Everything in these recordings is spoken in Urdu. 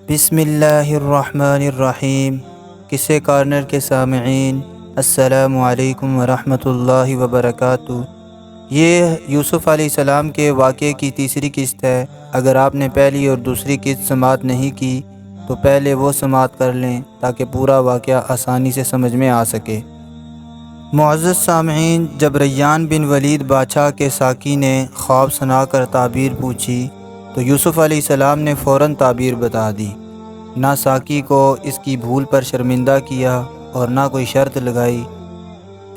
بسم اللہ الرحمن الرحیم۔ قصے کارنر کے سامعین، السلام علیکم ورحمۃ اللہ وبرکاتہ۔ یہ یوسف علیہ السلام کے واقعے کی تیسری قسط ہے۔ اگر آپ نے پہلی اور دوسری قسط سماعت نہیں کی تو پہلے وہ سماعت کر لیں تاکہ پورا واقعہ آسانی سے سمجھ میں آ سکے۔ معزز سامعین، جب ریان بن ولید بادشاہ کے ساقی نے خواب سنا کر تعبیر پوچھی تو یوسف علیہ السلام نے فوراً تعبیر بتا دی۔ نہ ساقی کو اس کی بھول پر شرمندہ کیا اور نہ کوئی شرط لگائی۔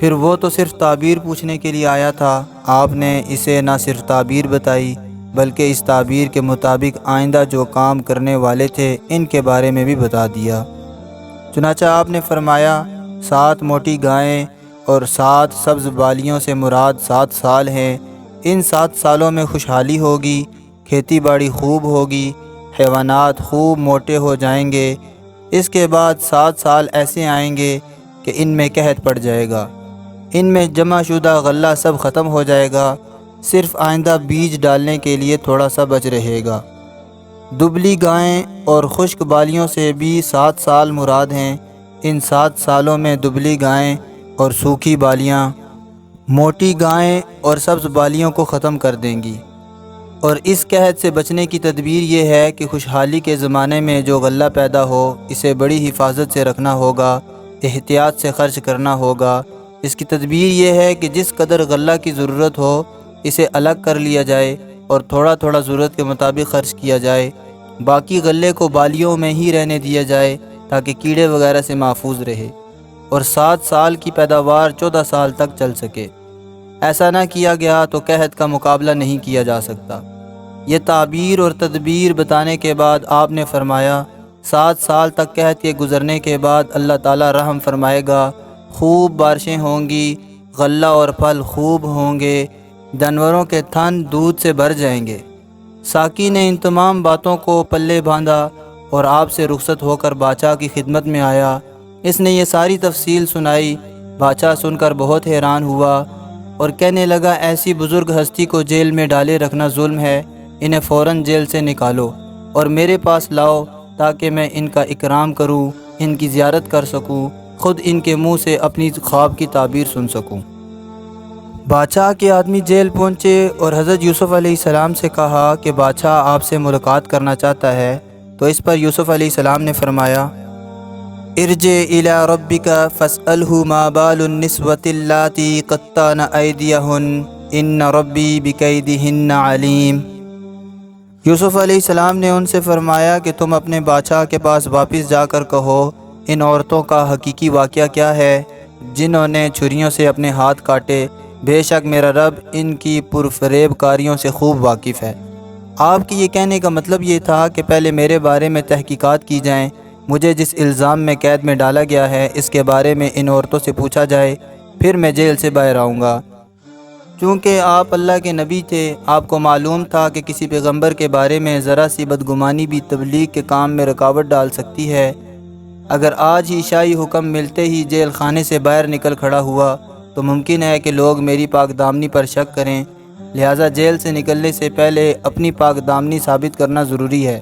پھر وہ تو صرف تعبیر پوچھنے کے لیے آیا تھا، آپ نے اسے نہ صرف تعبیر بتائی بلکہ اس تعبیر کے مطابق آئندہ جو کام کرنے والے تھے ان کے بارے میں بھی بتا دیا۔ چنانچہ آپ نے فرمایا، 7 موٹی گائیں اور 7 سبز بالیوں سے مراد 7 سال ہیں۔ ان 7 سالوں میں خوشحالی ہوگی، کھیتی باڑی خوب ہوگی، حیوانات خوب موٹے ہو جائیں گے۔ اس کے بعد 7 سال ایسے آئیں گے کہ ان میں قحط پڑ جائے گا، ان میں جمع شدہ غلہ سب ختم ہو جائے گا، صرف آئندہ بیج ڈالنے کے لیے تھوڑا سا بچ رہے گا۔ دبلی گائیں اور خشک بالیوں سے بھی 7 سال مراد ہیں۔ ان 7 سالوں میں دبلی گائیں اور سوکھی بالیاں موٹی گائیں اور سبز بالیوں کو ختم کر دیں گی۔ اور اس قحط سے بچنے کی تدبیر یہ ہے کہ خوشحالی کے زمانے میں جو غلہ پیدا ہو اسے بڑی حفاظت سے رکھنا ہوگا، احتیاط سے خرچ کرنا ہوگا۔ اس کی تدبیر یہ ہے کہ جس قدر غلہ کی ضرورت ہو اسے الگ کر لیا جائے اور تھوڑا تھوڑا ضرورت کے مطابق خرچ کیا جائے، باقی غلے کو بالیوں میں ہی رہنے دیا جائے تاکہ کیڑے وغیرہ سے محفوظ رہے اور 7 سال کی پیداوار 14 سال تک چل سکے۔ ایسا نہ کیا گیا تو قحط کا مقابلہ نہیں کیا جا سکتا۔ یہ تعبیر اور تدبیر بتانے کے بعد آپ نے فرمایا، 7 سال تک قحط کے گزرنے کے بعد اللہ تعالیٰ رحم فرمائے گا، خوب بارشیں ہوں گی، غلہ اور پھل خوب ہوں گے، جانوروں کے تھن دودھ سے بھر جائیں گے۔ ساقی نے ان تمام باتوں کو پلے باندھا اور آپ سے رخصت ہو کر بادشاہ کی خدمت میں آیا۔ اس نے یہ ساری تفصیل سنائی۔ بادشاہ سن کر بہت حیران ہوا اور کہنے لگا، ایسی بزرگ ہستی کو جیل میں ڈالے رکھنا ظلم ہے، انہیں فوراً جیل سے نکالو اور میرے پاس لاؤ تاکہ میں ان کا اکرام کروں، ان کی زیارت کر سکوں، خود ان کے منہ سے اپنی خواب کی تعبیر سن سکوں۔ بادشاہ کے آدمی جیل پہنچے اور حضرت یوسف علیہ السلام سے کہا کہ بادشاہ آپ سے ملاقات کرنا چاہتا ہے، تو اس پر یوسف علیہ السلام نے فرمایا، ارجع الی ربک فاسألہ ما بال النسوۃ اللاتی قطعن ایدیہن ان ربی بکیدہن علیم۔ یوسف علیہ السلام نے ان سے فرمایا کہ تم اپنے بادشاہ کے پاس واپس جا کر کہو، ان عورتوں کا حقیقی واقعہ کیا ہے جنہوں نے چھریوں سے اپنے ہاتھ کاٹے، بے شک میرا رب ان کی پرفریب کاریوں سے خوب واقف ہے۔ آپ کی یہ کہنے کا مطلب یہ تھا کہ پہلے میرے بارے میں تحقیقات کی جائیں، مجھے جس الزام میں قید میں ڈالا گیا ہے اس کے بارے میں ان عورتوں سے پوچھا جائے، پھر میں جیل سے باہر آؤں گا۔ چونکہ آپ اللہ کے نبی تھے، آپ کو معلوم تھا کہ کسی پیغمبر کے بارے میں ذرا سی بدگمانی بھی تبلیغ کے کام میں رکاوٹ ڈال سکتی ہے۔ اگر آج ہی شاہی حکم ملتے ہی جیل خانے سے باہر نکل کھڑا ہوا تو ممکن ہے کہ لوگ میری پاک دامنی پر شک کریں، لہٰذا جیل سے نکلنے سے پہلے اپنی پاک دامنی ثابت کرنا ضروری ہے۔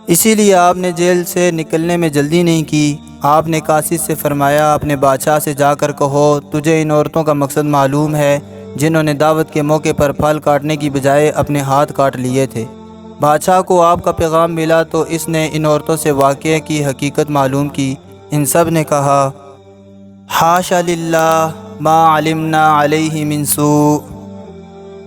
اسی لیے آپ نے جیل سے نکلنے میں جلدی نہیں کی۔ آپ نے قاصد سے فرمایا، اپنے بادشاہ سے جا کر کہو، تجھے ان عورتوں کا مقصد معلوم ہے جنہوں نے دعوت کے موقع پر پھل کاٹنے کی بجائے اپنے ہاتھ کاٹ لیے تھے۔ بادشاہ کو آپ کا پیغام ملا تو اس نے ان عورتوں سے واقعے کی حقیقت معلوم کی۔ ان سب نے کہا، حاشا للہ ما علمنا علیہ من سوء،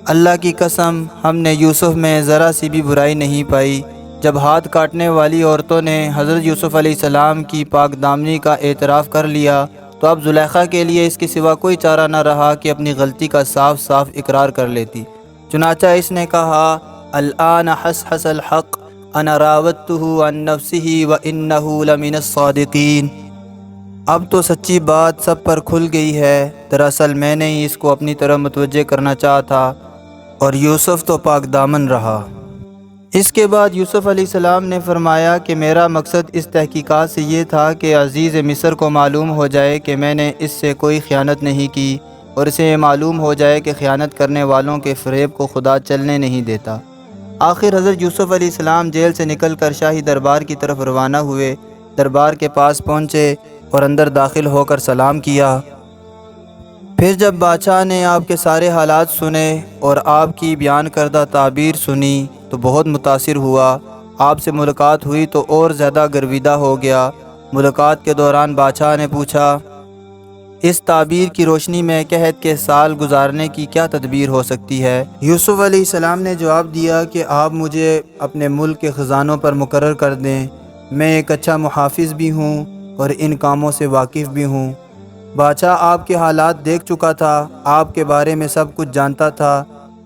اللہ کی قسم ہم نے یوسف میں ذرا سی بھی برائی نہیں پائی۔ جب ہاتھ کاٹنے والی عورتوں نے حضرت یوسف علیہ السلام کی پاک دامنی کا اعتراف کر لیا تو اب زلیخا کے لیے اس کے سوا کوئی چارہ نہ رہا کہ اپنی غلطی کا صاف صاف اقرار کر لیتی۔ چنانچہ اس نے کہا، الآن حصحص الحق انا راودتہ عن نفسہ وانہ لمن الصادقین۔ اب تو سچی بات سب پر کھل گئی ہے، دراصل میں نے ہی اس کو اپنی طرف متوجہ کرنا چاہا تھا اور یوسف تو پاک دامن رہا۔ اس کے بعد یوسف علیہ السلام نے فرمایا کہ میرا مقصد اس تحقیقات سے یہ تھا کہ عزیز مصر کو معلوم ہو جائے کہ میں نے اس سے کوئی خیانت نہیں کی اور اسے یہ معلوم ہو جائے کہ خیانت کرنے والوں کے فریب کو خدا چلنے نہیں دیتا۔ آخر حضرت یوسف علیہ السلام جیل سے نکل کر شاہی دربار کی طرف روانہ ہوئے، دربار کے پاس پہنچے اور اندر داخل ہو کر سلام کیا۔ پھر جب بادشاہ نے آپ کے سارے حالات سنے اور آپ کی بیان کردہ تعبیر سنی تو بہت متاثر ہوا۔ آپ سے ملاقات ہوئی تو اور زیادہ گرویدہ ہو گیا۔ ملاقات کے دوران بادشاہ نے پوچھا، اس تعبیر کی روشنی میں قحط کے سال گزارنے کی کیا تدبیر ہو سکتی ہے؟ یوسف علیہ السلام نے جواب دیا کہ آپ مجھے اپنے ملک کے خزانوں پر مقرر کر دیں، میں ایک اچھا محافظ بھی ہوں اور ان کاموں سے واقف بھی ہوں۔ بادشاہ آپ کے حالات دیکھ چکا تھا، آپ کے بارے میں سب کچھ جانتا تھا۔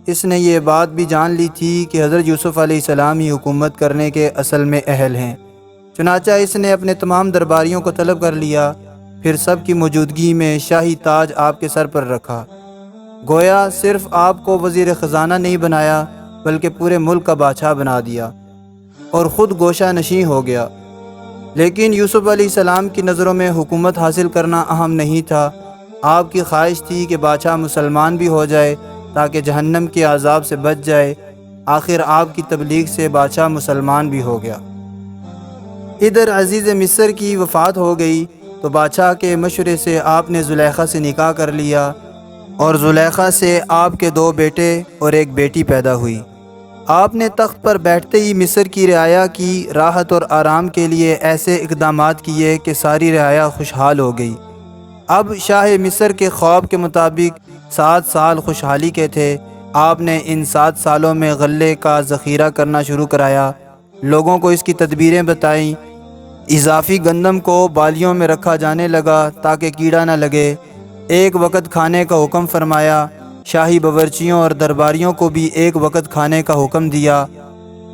اس نے یہ بات بھی جان لی تھی کہ حضرت یوسف علیہ السلام ہی حکومت کرنے کے اصل میں اہل ہیں۔ چنانچہ اس نے اپنے تمام درباریوں کو طلب کر لیا، پھر سب کی موجودگی میں شاہی تاج آپ کے سر پر رکھا۔ گویا صرف آپ کو وزیر خزانہ نہیں بنایا بلکہ پورے ملک کا بادشاہ بنا دیا اور خود گوشہ نشین ہو گیا۔ لیکن یوسف علیہ السلام کی نظروں میں حکومت حاصل کرنا اہم نہیں تھا۔ آپ کی خواہش تھی کہ بادشاہ مسلمان بھی ہو جائے تاکہ جہنم کے عذاب سے بچ جائے۔ آخر آپ کی تبلیغ سے بادشاہ مسلمان بھی ہو گیا۔ ادھر عزیز مصر کی وفات ہو گئی تو بادشاہ کے مشورے سے آپ نے زلیخا سے نکاح کر لیا اور زلیخا سے آپ کے 2 بیٹے اور ایک بیٹی پیدا ہوئی۔ آپ نے تخت پر بیٹھتے ہی مصر کی رعایا کی راحت اور آرام کے لیے ایسے اقدامات کیے کہ ساری رعایا خوشحال ہو گئی۔ اب شاہ مصر کے خواب کے مطابق 7 سال خوشحالی کے تھے۔ آپ نے ان 7 سالوں میں غلے کا ذخیرہ کرنا شروع کرایا، لوگوں کو اس کی تدبیریں بتائیں۔ اضافی گندم کو بالیوں میں رکھا جانے لگا تاکہ کیڑا نہ لگے۔ ایک وقت کھانے کا حکم فرمایا، شاہی باورچیوں اور درباریوں کو بھی ایک وقت کھانے کا حکم دیا۔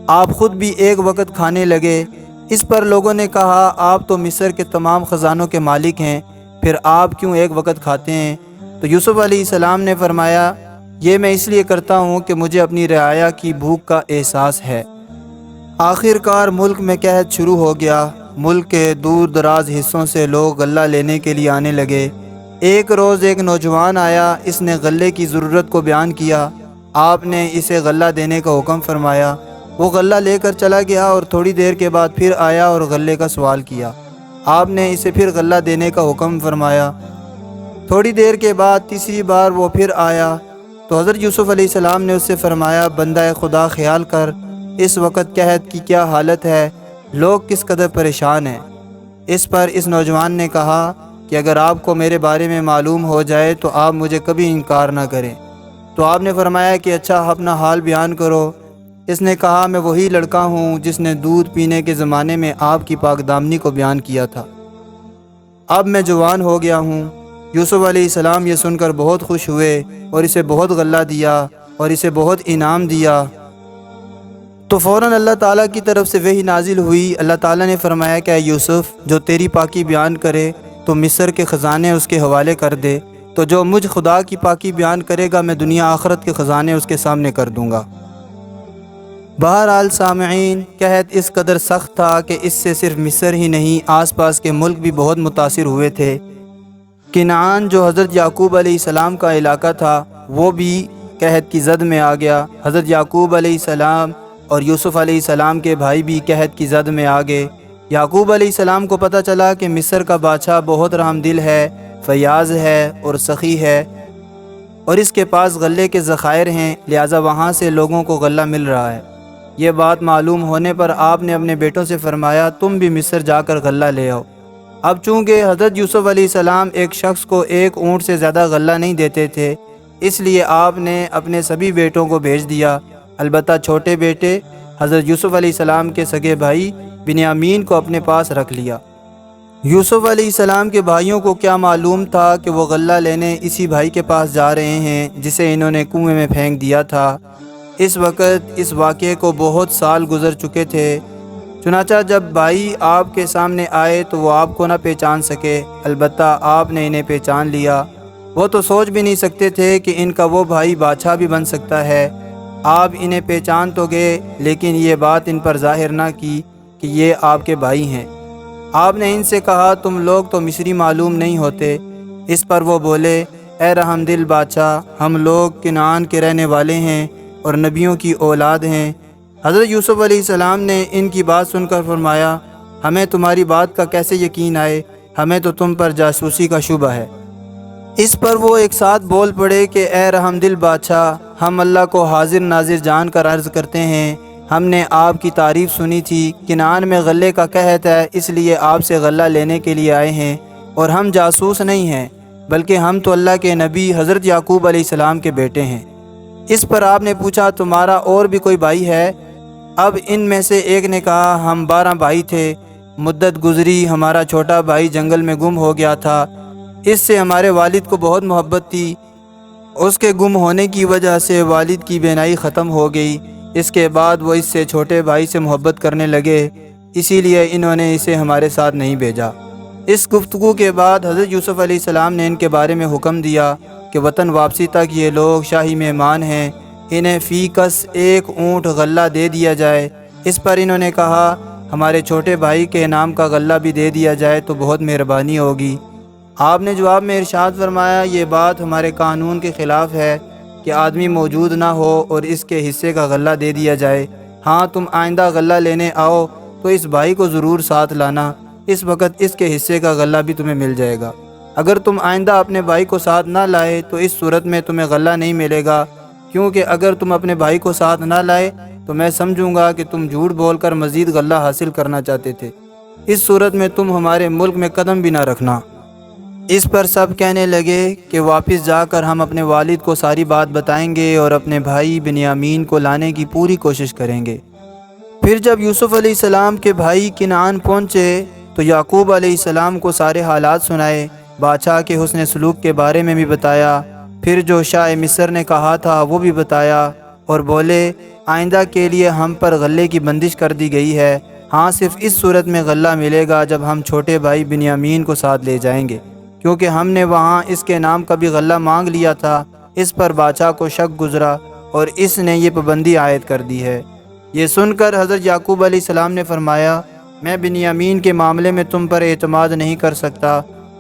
آپ خود بھی ایک وقت کھانے لگے۔ اس پر لوگوں نے کہا، آپ تو مصر کے تمام خزانوں کے مالک ہیں، پھر آپ کیوں ایک وقت کھاتے ہیں؟ تو یوسف علیہ السلام نے فرمایا، یہ میں اس لیے کرتا ہوں کہ مجھے اپنی رعایا کی بھوک کا احساس ہے۔ آخر کار ملک میں قحط شروع ہو گیا۔ ملک کے دور دراز حصوں سے لوگ غلہ لینے کے لیے آنے لگے۔ ایک روز ایک نوجوان آیا، اس نے غلے کی ضرورت کو بیان کیا۔ آپ نے اسے غلہ دینے کا حکم فرمایا۔ وہ غلہ لے کر چلا گیا اور تھوڑی دیر کے بعد پھر آیا اور غلے کا سوال کیا۔ آپ نے اسے پھر غلہ دینے کا حکم فرمایا۔ تھوڑی دیر کے بعد تیسری بار وہ پھر آیا تو حضرت یوسف علیہ السلام نے اس سے فرمایا، بندہ خدا خیال کر، اس وقت قحط کی کیا حالت ہے، لوگ کس قدر پریشان ہیں۔ اس پر اس نوجوان نے کہا کہ اگر آپ کو میرے بارے میں معلوم ہو جائے تو آپ مجھے کبھی انکار نہ کریں۔ تو آپ نے فرمایا کہ اچھا اپنا حال بیان کرو۔ اس نے کہا، میں وہی لڑکا ہوں جس نے دودھ پینے کے زمانے میں آپ کی پاک دامنی کو بیان کیا تھا۔ اب میں جوان ہو گیا ہوں۔ یوسف علیہ السلام یہ سن کر بہت خوش ہوئے اور اسے بہت غلہ دیا اور اسے بہت انعام دیا۔ تو فوراً اللہ تعالیٰ کی طرف سے وحی نازل ہوئی۔ اللہ تعالیٰ نے فرمایا کہ اے یوسف، جو تیری پاکی بیان کرے تو مصر کے خزانے اس کے حوالے کر دے، تو جو مجھ خدا کی پاکی بیان کرے گا میں دنیا آخرت کے خزانے اس کے سامنے کر دوں گا۔ بہرحال سامعین، قحط اس قدر سخت تھا کہ اس سے صرف مصر ہی نہیں، آس پاس کے ملک بھی بہت متاثر ہوئے تھے۔ کنعان جو حضرت یعقوب علیہ السلام کا علاقہ تھا وہ بھی قحط کی زد میں آ گیا۔ حضرت یعقوب علیہ السلام اور یوسف علیہ السلام کے بھائی بھی قحط کی زد میں آ گئے۔ یعقوب علیہ السلام کو پتہ چلا کہ مصر کا بادشاہ بہت رحم دل ہے، فیاض ہے اور سخی ہے اور اس کے پاس غلے کے ذخائر ہیں، لہٰذا وہاں سے لوگوں کو غلہ مل رہا ہے۔ یہ بات معلوم ہونے پر آپ نے اپنے بیٹوں سے فرمایا، تم بھی مصر جا کر غلہ لے آؤ۔ اب چونکہ حضرت یوسف علیہ السلام ایک شخص کو ایک اونٹ سے زیادہ غلہ نہیں دیتے تھے، اس لیے آپ نے اپنے سبھی بیٹوں کو بھیج دیا، البتہ چھوٹے بیٹے حضرت یوسف علیہ السلام کے سگے بھائی بنیامین کو اپنے پاس رکھ لیا۔ یوسف علیہ السلام کے بھائیوں کو کیا معلوم تھا کہ وہ غلہ لینے اسی بھائی کے پاس جا رہے ہیں جسے انہوں نے کنویں میں پھینک دیا تھا۔ اس وقت اس واقعے کو بہت سال گزر چکے تھے، چنانچہ جب بھائی آپ کے سامنے آئے تو وہ آپ کو نہ پہچان سکے، البتہ آپ نے انہیں پہچان لیا۔ وہ تو سوچ بھی نہیں سکتے تھے کہ ان کا وہ بھائی بادشاہ بھی بن سکتا ہے۔ آپ انہیں پہچان تو گئے لیکن یہ بات ان پر ظاہر نہ کی کہ یہ آپ کے بھائی ہیں۔ آپ نے ان سے کہا، تم لوگ تو مصری معلوم نہیں ہوتے۔ اس پر وہ بولے، اے رحم دل بادشاہ، ہم لوگ کنعان کے رہنے والے ہیں اور نبیوں کی اولاد ہیں، حضرت یوسف علیہ السلام نے ان کی بات سن کر فرمایا، ہمیں تمہاری بات کا کیسے یقین آئے، ہمیں تو تم پر جاسوسی کا شبہ ہے۔ اس پر وہ ایک ساتھ بول پڑے کہ اے رحم دل بادشاہ، ہم اللہ کو حاضر ناظر جان کر عرض کرتے ہیں، ہم نے آپ کی تعریف سنی تھی، کنعان میں غلے کا قحط ہے، اس لیے آپ سے غلہ لینے کے لیے آئے ہیں، اور ہم جاسوس نہیں ہیں، بلکہ ہم تو اللہ کے نبی حضرت یعقوب علیہ السلام کے بیٹے ہیں۔ اس پر آپ نے پوچھا، تمہارا اور بھی کوئی بھائی ہے؟ اب ان میں سے ایک نے کہا، ہم 12 بھائی تھے، مدت گزری، ہمارا چھوٹا بھائی جنگل میں گم ہو گیا تھا، اس سے ہمارے والد کو بہت محبت تھی، اس کے گم ہونے کی وجہ سے والد کی بینائی ختم ہو گئی، اس کے بعد وہ اس سے چھوٹے بھائی سے محبت کرنے لگے، اسی لیے انہوں نے اسے ہمارے ساتھ نہیں بھیجا۔ اس گفتگو کے بعد حضرت یوسف علیہ السلام نے ان کے بارے میں حکم دیا کہ وطن واپسی تک یہ لوگ شاہی مہمان ہیں، انہیں فی کس 1 اونٹ غلہ دے دیا جائے۔ اس پر انہوں نے کہا، ہمارے چھوٹے بھائی کے نام کا غلہ بھی دے دیا جائے تو بہت مہربانی ہوگی۔ آپ نے جواب میں ارشاد فرمایا، یہ بات ہمارے قانون کے خلاف ہے کہ آدمی موجود نہ ہو اور اس کے حصے کا غلہ دے دیا جائے۔ ہاں، تم آئندہ غلہ لینے آؤ تو اس بھائی کو ضرور ساتھ لانا، اس وقت اس کے حصے کا غلہ بھی تمہیں مل جائے گا۔ اگر تم آئندہ اپنے بھائی کو ساتھ نہ لائے تو اس صورت میں تمہیں غلہ نہیں ملے گا، کیونکہ اگر تم اپنے بھائی کو ساتھ نہ لائے تو میں سمجھوں گا کہ تم جھوٹ بول کر مزید غلہ حاصل کرنا چاہتے تھے، اس صورت میں تم ہمارے ملک میں قدم بھی نہ رکھنا۔ اس پر سب کہنے لگے کہ واپس جا کر ہم اپنے والد کو ساری بات بتائیں گے اور اپنے بھائی بنیامین کو لانے کی پوری کوشش کریں گے۔ پھر جب یوسف علیہ السلام کے بھائی کنعان پہنچے تو یعقوب علیہ السلام کو سارے حالات سنائے، بادشاہ کے حسن سلوک کے بارے میں بھی بتایا، پھر جو شاہ مصر نے کہا تھا وہ بھی بتایا، اور بولے آئندہ کے لیے ہم پر غلے کی بندش کر دی گئی ہے، ہاں صرف اس صورت میں غلہ ملے گا جب ہم چھوٹے بھائی بنیامین کو ساتھ لے جائیں گے، کیونکہ ہم نے وہاں اس کے نام کا بھی غلہ مانگ لیا تھا۔ اس پر بادشاہ کو شک گزرا اور اس نے یہ پابندی عائد کر دی ہے۔ یہ سن کر حضرت یعقوب علیہ السلام نے فرمایا، میں بنیامین کے معاملے میں تم پر اعتماد نہیں کر سکتا،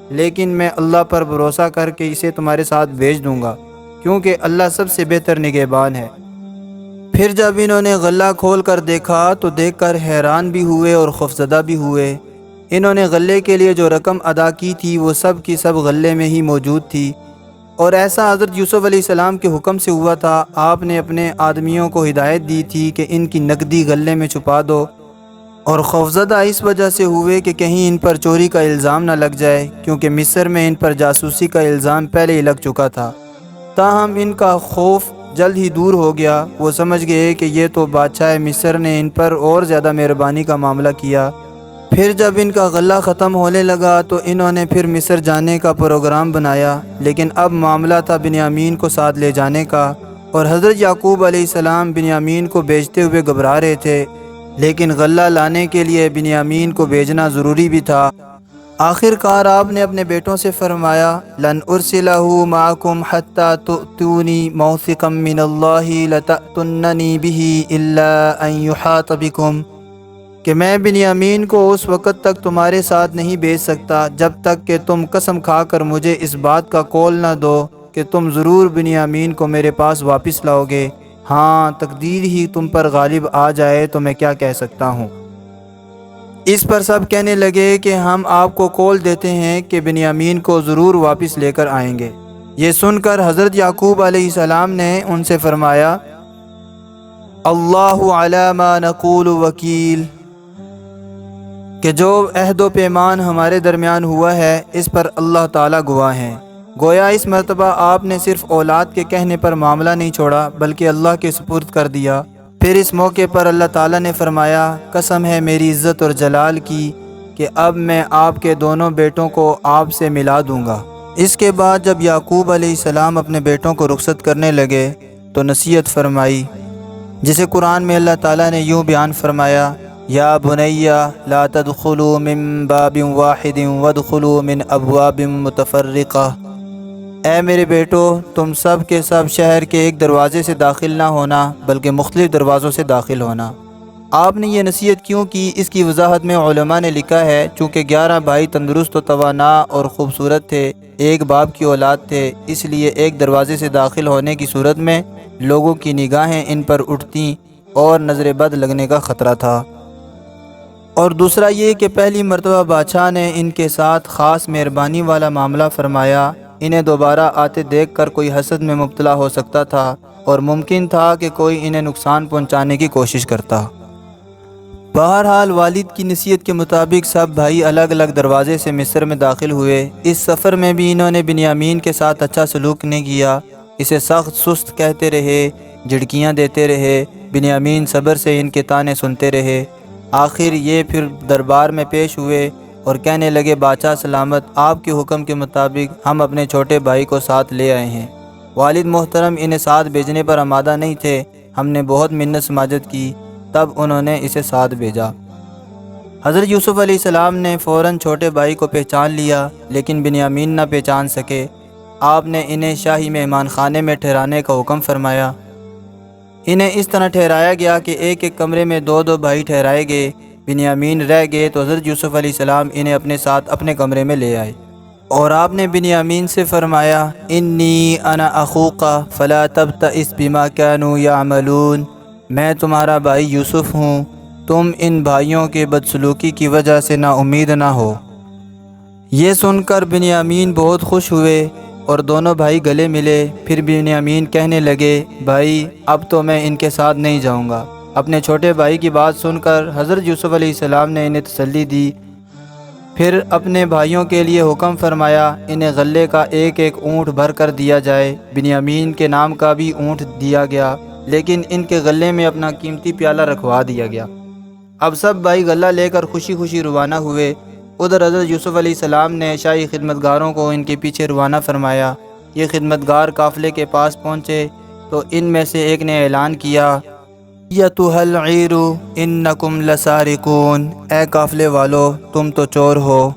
لیکن میں اللہ پر بھروسہ کر کے اسے تمہارے ساتھ بھیج دوں گا، کیونکہ اللہ سب سے بہتر نگہبان ہے۔ پھر جب انہوں نے غلہ کھول کر دیکھا تو دیکھ کر حیران بھی ہوئے اور خوفزدہ بھی ہوئے۔ انہوں نے غلے کے لیے جو رقم ادا کی تھی وہ سب کی سب غلے میں ہی موجود تھی، اور ایسا حضرت یوسف علیہ السلام کے حکم سے ہوا تھا۔ آپ نے اپنے آدمیوں کو ہدایت دی تھی کہ ان کی نقدی غلے میں چھپا دو، اور خوفزدہ اس وجہ سے ہوئے کہ کہیں ان پر چوری کا الزام نہ لگ جائے، کیونکہ مصر میں ان پر جاسوسی کا الزام پہلے ہی لگ چکا تھا۔ تاہم ان کا خوف جلد ہی دور ہو گیا، وہ سمجھ گئے کہ یہ تو بادشاہ مصر نے ان پر اور زیادہ مہربانی کا معاملہ کیا۔ پھر جب ان کا غلہ ختم ہونے لگا تو انہوں نے پھر مصر جانے کا پروگرام بنایا، لیکن اب معاملہ تھا بنیامین کو ساتھ لے جانے کا، اور حضرت یعقوب علیہ السلام بنیامین کو بھیجتے ہوئے گھبرا رہے تھے، لیکن غلہ لانے کے لیے بنیامین کو بھیجنا ضروری بھی تھا۔ آخر کار آپ نے اپنے بیٹوں سے فرمایا، لن ارسلہ معکم حتی تؤتونی موثقا من اللہ لتأتوننی بہ الا ان یحاط بکم، کہ میں بنیامین کو اس وقت تک تمہارے ساتھ نہیں بھیج سکتا جب تک کہ تم قسم کھا کر مجھے اس بات کا قول نہ دو کہ تم ضرور بنیامین کو میرے پاس واپس لاؤ گے۔ ہاں، تقدیر ہی تم پر غالب آ جائے تو میں کیا کہہ سکتا ہوں۔ اس پر سب کہنے لگے کہ ہم آپ کو قول دیتے ہیں کہ بنیامین کو ضرور واپس لے کر آئیں گے۔ یہ سن کر حضرت یعقوب علیہ السلام نے ان سے فرمایا، اللہ علی ما نقول وکیل، کہ جو عہد و پیمان ہمارے درمیان ہوا ہے اس پر اللہ تعالیٰ گواہ ہیں۔ گویا اس مرتبہ آپ نے صرف اولاد کے کہنے پر معاملہ نہیں چھوڑا بلکہ اللہ کے سپرد کر دیا۔ پھر اس موقع پر اللہ تعالیٰ نے فرمایا، قسم ہے میری عزت اور جلال کی کہ اب میں آپ کے دونوں بیٹوں کو آپ سے ملا دوں گا۔ اس کے بعد جب یعقوب علیہ السلام اپنے بیٹوں کو رخصت کرنے لگے تو نصیحت فرمائی، جسے قرآن میں اللہ تعالیٰ نے یوں بیان فرمایا، یا بنی لا تدخلوا من باب واحد وادخلوا من ابواب متفرقہ، اے میرے بیٹو، تم سب کے سب شہر کے ایک دروازے سے داخل نہ ہونا بلکہ مختلف دروازوں سے داخل ہونا۔ آپ نے یہ نصیحت کیوں کی، اس کی وضاحت میں علماء نے لکھا ہے، چونکہ 11 بھائی تندرست و توانا اور خوبصورت تھے، ایک باپ کی اولاد تھے، اس لیے ایک دروازے سے داخل ہونے کی صورت میں لوگوں کی نگاہیں ان پر اٹھتیں اور نظر بد لگنے کا خطرہ تھا، اور دوسرا یہ کہ پہلی مرتبہ بادشاہ نے ان کے ساتھ خاص مہربانی والا معاملہ فرمایا۔ انہیں دوبارہ آتے دیکھ کر کوئی حسد میں مبتلا ہو سکتا تھا اور ممکن تھا کہ کوئی انہیں نقصان پہنچانے کی کوشش کرتا۔ بہرحال والد کی نصیحت کے مطابق سب بھائی الگ الگ دروازے سے مصر میں داخل ہوئے۔ اس سفر میں بھی انہوں نے بنیامین کے ساتھ اچھا سلوک نہیں کیا، اسے سخت سست کہتے رہے، جھڑکیاں دیتے رہے۔ بنیامین صبر سے ان کے طعنے سنتے رہے۔ آخر یہ پھر دربار میں پیش ہوئے اور کہنے لگے، بادشاہ سلامت، آپ کے حکم کے مطابق ہم اپنے چھوٹے بھائی کو ساتھ لے آئے ہیں۔ والد محترم انہیں ساتھ بھیجنے پر آمادہ نہیں تھے، ہم نے بہت منت سماجت کی، تب انہوں نے اسے ساتھ بھیجا۔ حضرت یوسف علیہ السلام نے فوراً چھوٹے بھائی کو پہچان لیا، لیکن بنیامین نہ پہچان سکے۔ آپ نے انہیں شاہی مہمان خانے میں ٹھہرانے کا حکم فرمایا۔ انہیں اس طرح ٹھہرایا گیا کہ ایک ایک کمرے میں دو دو بھائی ٹھہرائے گئے۔ بنیامین رہ گئے تو حضرت یوسف علیہ السلام انہیں اپنے ساتھ اپنے کمرے میں لے آئے، اور آپ نے بنیامین سے فرمایا، انی انا اخوک فلا تبتئس بما كانوا يعملون، میں تمہارا بھائی یوسف ہوں، تم ان بھائیوں کے بدسلوکی کی وجہ سے نا امید نہ ہو۔ یہ سن کر بنیامین بہت خوش ہوئے اور دونوں بھائی گلے ملے۔ پھر بنیامین کہنے لگے، بھائی اب تو میں ان کے ساتھ نہیں جاؤں گا۔ اپنے چھوٹے بھائی کی بات سن کر حضرت یوسف علیہ السلام نے انہیں تسلی دی، پھر اپنے بھائیوں کے لیے حکم فرمایا، انہیں غلے کا ایک ایک اونٹ بھر کر دیا جائے۔ بنیامین کے نام کا بھی اونٹ دیا گیا، لیکن ان کے غلے میں اپنا قیمتی پیالہ رکھوا دیا گیا۔ اب سب بھائی غلہ لے کر خوشی خوشی روانہ ہوئے۔ ادھر حضرت یوسف علیہ السلام نے شاہی خدمتگاروں کو ان کے پیچھے روانہ فرمایا۔ یہ خدمتگار قافلے کے پاس پہنچے تو ان میں سے ایک نے اعلان کیا، ایتھا العیر انکم لسارقون، اے قافلے والو تم تو چور ہو۔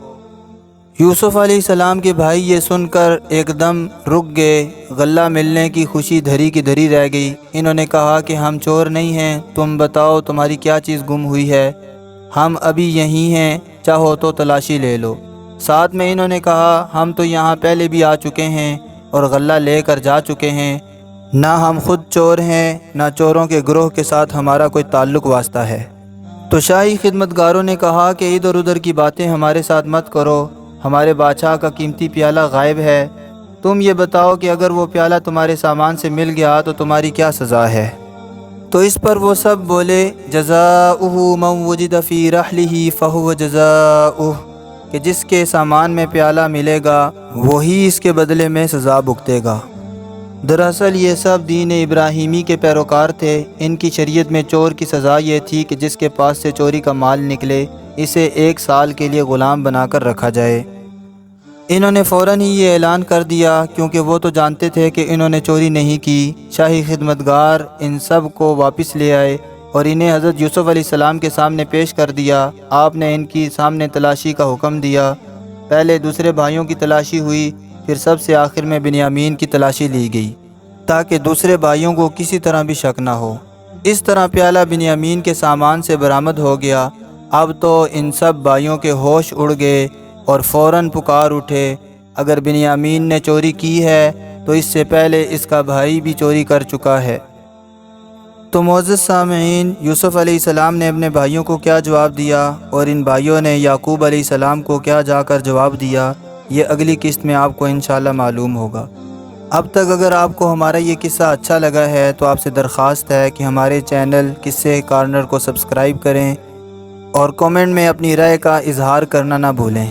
یوسف علیہ السلام کے بھائی یہ سن کر ایک دم رک گئے، غلہ ملنے کی خوشی دھری کی دھری رہ گئی۔ انہوں نے کہا کہ ہم چور نہیں ہیں، تم بتاؤ تمہاری کیا چیز گم ہوئی ہے، ہم ابھی یہیں ہیں، چاہو تو تلاشی لے لو۔ ساتھ میں انہوں نے کہا، ہم تو یہاں پہلے بھی آ چکے ہیں اور غلہ لے کر جا چکے ہیں، نہ ہم خود چور ہیں نہ چوروں کے گروہ کے ساتھ ہمارا کوئی تعلق واسطہ ہے۔ تو شاہی خدمتگاروں نے کہا کہ ادھر ادھر کی باتیں ہمارے ساتھ مت کرو، ہمارے بادشاہ کا قیمتی پیالہ غائب ہے، تم یہ بتاؤ کہ اگر وہ پیالہ تمہارے سامان سے مل گیا تو تمہاری کیا سزا ہے؟ تو اس پر وہ سب بولے، جزاؤہ من وجد فی رحلہ فہو جزاؤہ، کہ جس کے سامان میں پیالہ ملے گا وہی اس کے بدلے میں سزا بھگتے گا۔ دراصل یہ سب دین ابراہیمی کے پیروکار تھے۔ ان کی شریعت میں چور کی سزا یہ تھی کہ جس کے پاس سے چوری کا مال نکلے اسے 1 سال کے لیے غلام بنا کر رکھا جائے۔ انہوں نے فوراً ہی یہ اعلان کر دیا، کیونکہ وہ تو جانتے تھے کہ انہوں نے چوری نہیں کی۔ شاہی خدمتگار ان سب کو واپس لے آئے اور انہیں حضرت یوسف علیہ السلام کے سامنے پیش کر دیا۔ آپ نے ان کی سامنے تلاشی کا حکم دیا۔ پہلے دوسرے بھائیوں کی تلاشی ہوئی، پھر سب سے آخر میں بنیامین کی تلاشی لی گئی تاکہ دوسرے بھائیوں کو کسی طرح بھی شک نہ ہو۔ اس طرح پیالہ بنیامین کے سامان سے برآمد ہو گیا۔ اب تو ان سب بھائیوں کے ہوش اڑ گئے اور فوراً پکار اٹھے، اگر بنیامین نے چوری کی ہے تو اس سے پہلے اس کا بھائی بھی چوری کر چکا ہے۔ تو معزز سامعین، یوسف علیہ السلام نے اپنے بھائیوں کو کیا جواب دیا اور ان بھائیوں نے یعقوب علیہ السلام کو کیا جا کر جواب دیا، یہ اگلی قسط میں آپ کو انشاءاللہ معلوم ہوگا۔ اب تک اگر آپ کو ہمارا یہ قصہ اچھا لگا ہے تو آپ سے درخواست ہے کہ ہمارے چینل قصے کارنر کو سبسکرائب کریں اور کومنٹ میں اپنی رائے کا اظہار کرنا نہ بھولیں۔